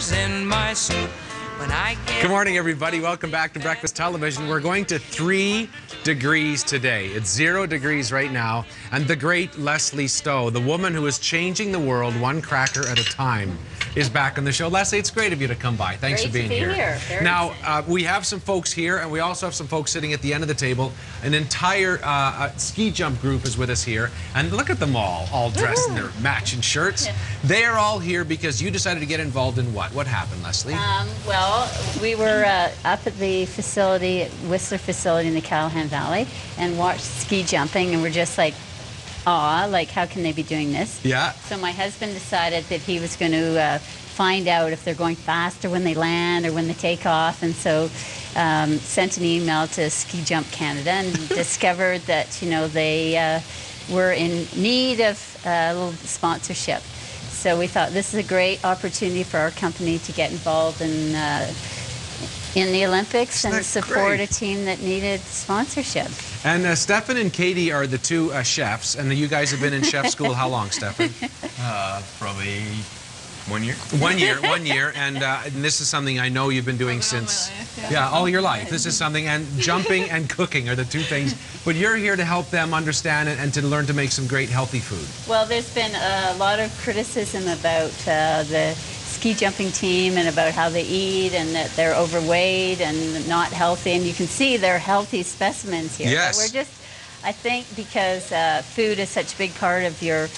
sugar's in my soup. When I get... Good morning, everybody. Welcome back to Breakfast Television. We're going to 3 degrees today. It's 0 degrees right now. And the great Lesley Stowe, the woman who is changing the world one cracker at a time, is back on the show. Lesley, it's great of you to come by. Thanks for being here. Now, we have some folks here, and we also have some folks sitting at the end of the table. An entire ski jump group is with us here. And look at them all dressed in their matching shirts. Yeah. They are all here because you decided to get involved in what? What happened, Lesley? Well, we were up at the facility, Whistler facility in the Callahan Valley, and watched ski jumping, and we're just like, aw, like, how can they be doing this? Yeah. So my husband decided that he was going to find out if they're going faster when they land or when they take off, and so sent an email to Ski Jump Canada and discovered that, you know, they were in need of a little sponsorship. So we thought this is a great opportunity for our company to get involved in the Olympics and support a team that needed sponsorship. And Stefan and Katie are the two chefs, and you guys have been in chef school how long, Stefan? Probably 1 year. 1 year, 1 year, and this is something I know you've been doing since, all your life. This is something, and jumping and cooking are the two things, but you're here to help them understand and to learn to make some great healthy food. Well, there's been a lot of criticism about the ski jumping team and about how they eat and that they're overweight and not healthy, and you can see they're healthy specimens here. Yes. But we're just, I think because food is such a big part of your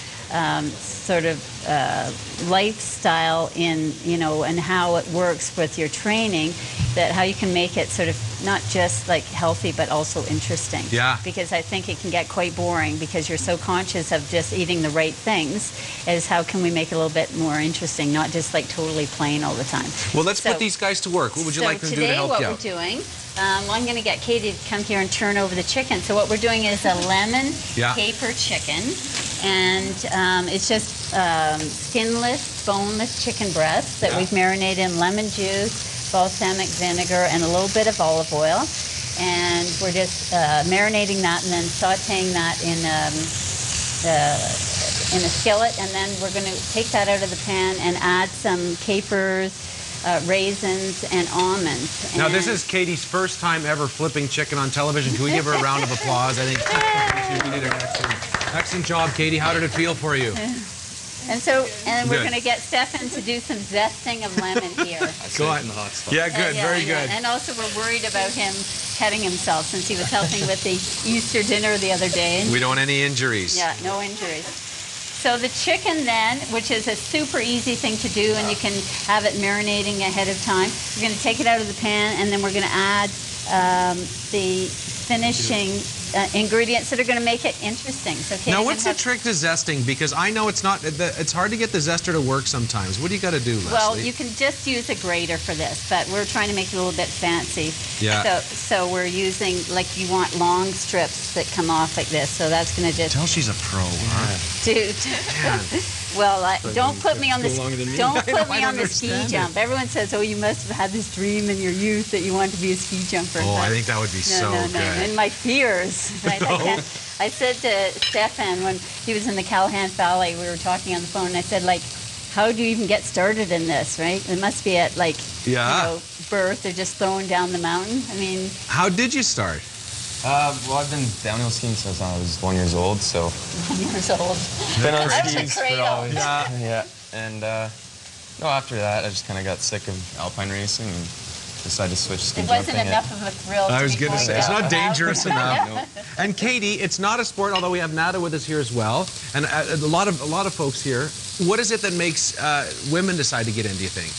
sort of lifestyle in, you know, and how it works with your training, that how you can make it sort of not just like healthy but also interesting. Yeah. Because I think it can get quite boring because you're so conscious of just eating the right things, as how can we make it a little bit more interesting, not just like totally plain all the time. Well, let's put these guys to work. What would you like them to do to help you out? Today what we're doing, well, I'm going to get Katie to come here and turn over the chicken. So what we're doing is a lemon caper chicken. And it's just skinless, boneless chicken breasts that we've marinated in lemon juice, balsamic vinegar, and a little bit of olive oil. And we're just marinating that and then sauteing that in a skillet. And then we're going to take that out of the pan and add some capers, raisins, and almonds. Now, this is Katie's first time ever flipping chicken on television. Can we give her a round of applause? I think she did an excellent job, Katie. How did it feel for you? And we're going to get Stefan to do some zesting of lemon here. Go on. The hot stuff. Yeah, good, very good. And also we're worried about him cutting himself since he was helping with the Easter dinner the other day. We don't want any injuries. Yeah, no injuries. So the chicken then, which is a super easy thing to do, and you can have it marinating ahead of time. We're going to take it out of the pan, and then we're going to add the finishing ingredients that are going to make it interesting. So now, what's the trick to zesting? Because I know it's hard to get the zester to work sometimes. What do you got to do, Lesley? Well, you can just use a grater for this, but we're trying to make it a little bit fancy. Yeah. So we're using, like, you want long strips that come off like this. So that's going to just... Tell she's a pro, huh? Dude. Well, don't put me on the ski jump. Everyone says, "Oh, you must have had this dream in your youth that you wanted to be a ski jumper." Oh, I think that would be so good. And my fears. I said to Stefan when he was in the Callahan Valley, we were talking on the phone, and I said, like, how do you even get started in this, right? It must be at, like, you know, birth or just throwing down the mountain. I mean... How did you start? Well, I've been downhill skiing since I was 1 year old, so... 1 year old. Been on skis for always. Yeah. And, no, after that, I just kind of got sick of alpine racing and decided to switch ski jumping. It wasn't enough of a thrill. I was going to say, it's not dangerous enough. And Katie, it's not a sport, although we have Nada with us here as well, and a lot of folks here. What is it that makes women decide to get in, do you think?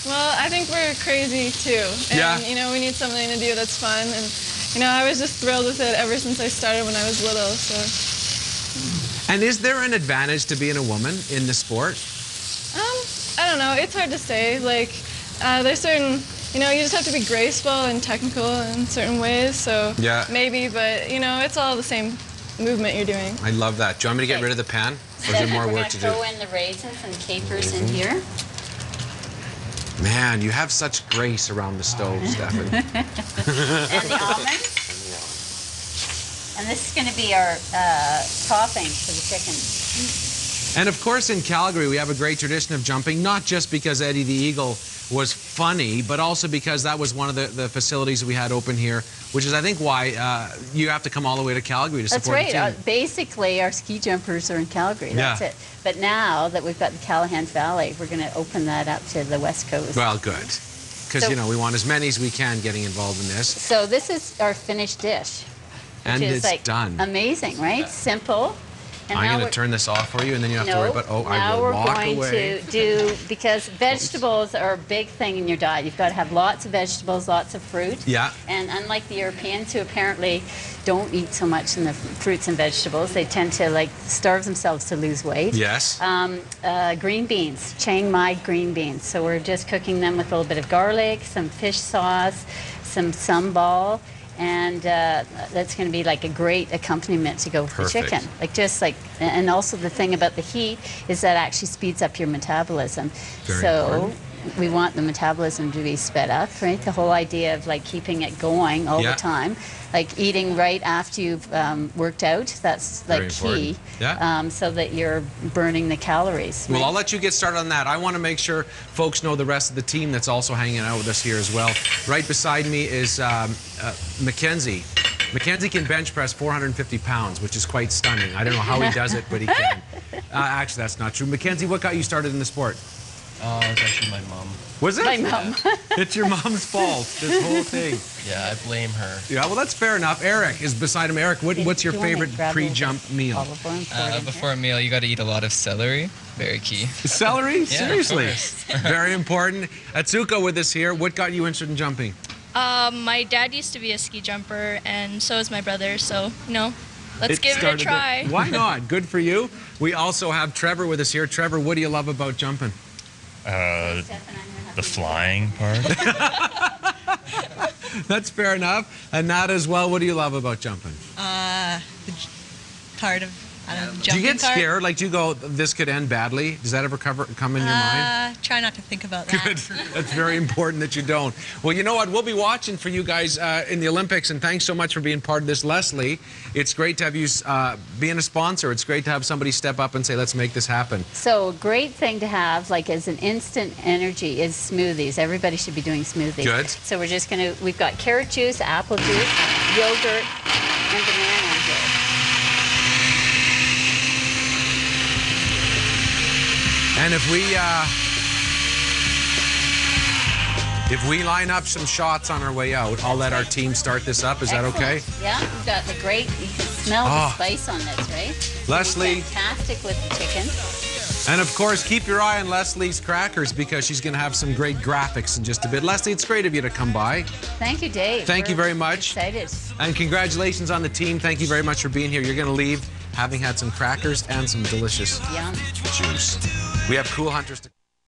Well, I think we're crazy too. And, you know, we need something to do that's fun. And, you know, I was just thrilled with it ever since I started when I was little, so. And is there an advantage to being a woman in the sport? I don't know. It's hard to say. Like, there's certain, you know, you just have to be graceful and technical in certain ways, so maybe, but, you know, it's all the same movement you're doing. I love that. Do you want me to get rid of the pan? Or is there more work to do? We're going to throw in the raisins and capers in here. Man, you have such grace around the stove, Stefan. And the almonds. And this is going to be our topping for the chicken. And of course, in Calgary, we have a great tradition of jumping, not just because Eddie the Eagle was funny, but also because that was one of the facilities that we had open here, which is, I think, why you have to come all the way to Calgary to support the team. That's right. Basically, our ski jumpers are in Calgary. That's it. But now that we've got the Callahan Valley, we're going to open that up to the West Coast. Well, good. Because, you know, we want as many as we can getting involved in this. So this is our finished dish. And which is, it's like, done. Amazing, right? Simple. And I'm going to turn this off for you, and then you have to worry about, I will walk away. Now we're going to do, because vegetables are a big thing in your diet. You've got to have lots of vegetables, lots of fruit. Yeah. And unlike the Europeans, who apparently don't eat so much in the fruits and vegetables, they tend to, like, starve themselves to lose weight. Yes. Green beans, Chiang Mai green beans. So we're just cooking them with a little bit of garlic, some fish sauce, some sambal. And that's going to be like a great accompaniment to go with the chicken. Like just like, and also the thing about the heat is that actually speeds up your metabolism. Very important. We want the metabolism to be sped up, right? The whole idea of like keeping it going all the time, like eating right after you've worked out. That's like key, so that you're burning the calories. Well, I'll let you get started on that. I want to make sure folks know the rest of the team that's also hanging out with us here as well. Right beside me is Mackenzie. Mackenzie can bench press 450 pounds, which is quite stunning. I don't know how he does it, but he can. Actually, that's not true. Mackenzie, what got you started in the sport? It was actually my mom. Was it? My mom. It's your mom's fault, this whole thing. Yeah, I blame her. Yeah, well, that's fair enough. Eric is beside him. Eric, what's your favorite pre-jump meal? Before a meal, you got to eat a lot of celery. Very key. Celery? Yeah, seriously? Very important. Atsuko with us here. What got you interested in jumping? My dad used to be a ski jumper, and so is my brother, so, you know, let's give it a try. Why not? Good for you. We also have Trevor with us here. Trevor, what do you love about jumping? The flying part. That's fair enough. And Nat as well, what do you love about jumping? The part of, I don't know, jumping. Do you get scared? Like, do you go, this could end badly? Does that ever come in your mind? Try not to think about that. Good. That's very important that you don't. Well, you know what? We'll be watching for you guys in the Olympics, and thanks so much for being part of this, Lesley. It's great to have you being a sponsor. It's great to have somebody step up and say, let's make this happen. So a great thing to have, like as an instant energy, is smoothies. Everybody should be doing smoothies. Good. So we're just going to, we've got carrot juice, apple juice, yogurt, and banana juice. And if we line up some shots on our way out, I'll let our team start this up. Is that okay? Yeah, we've got the great, you can smell the spice on this, right? Lesley. Fantastic with the chicken. And of course, keep your eye on Lesley's crackers because she's going to have some great graphics in just a bit. Lesley, it's great of you to come by. Thank you, Dave. Thank you very much. Excited. And congratulations on the team. Thank you very much for being here. You're going to leave having had some crackers and some delicious juice. We have Cool Hunters to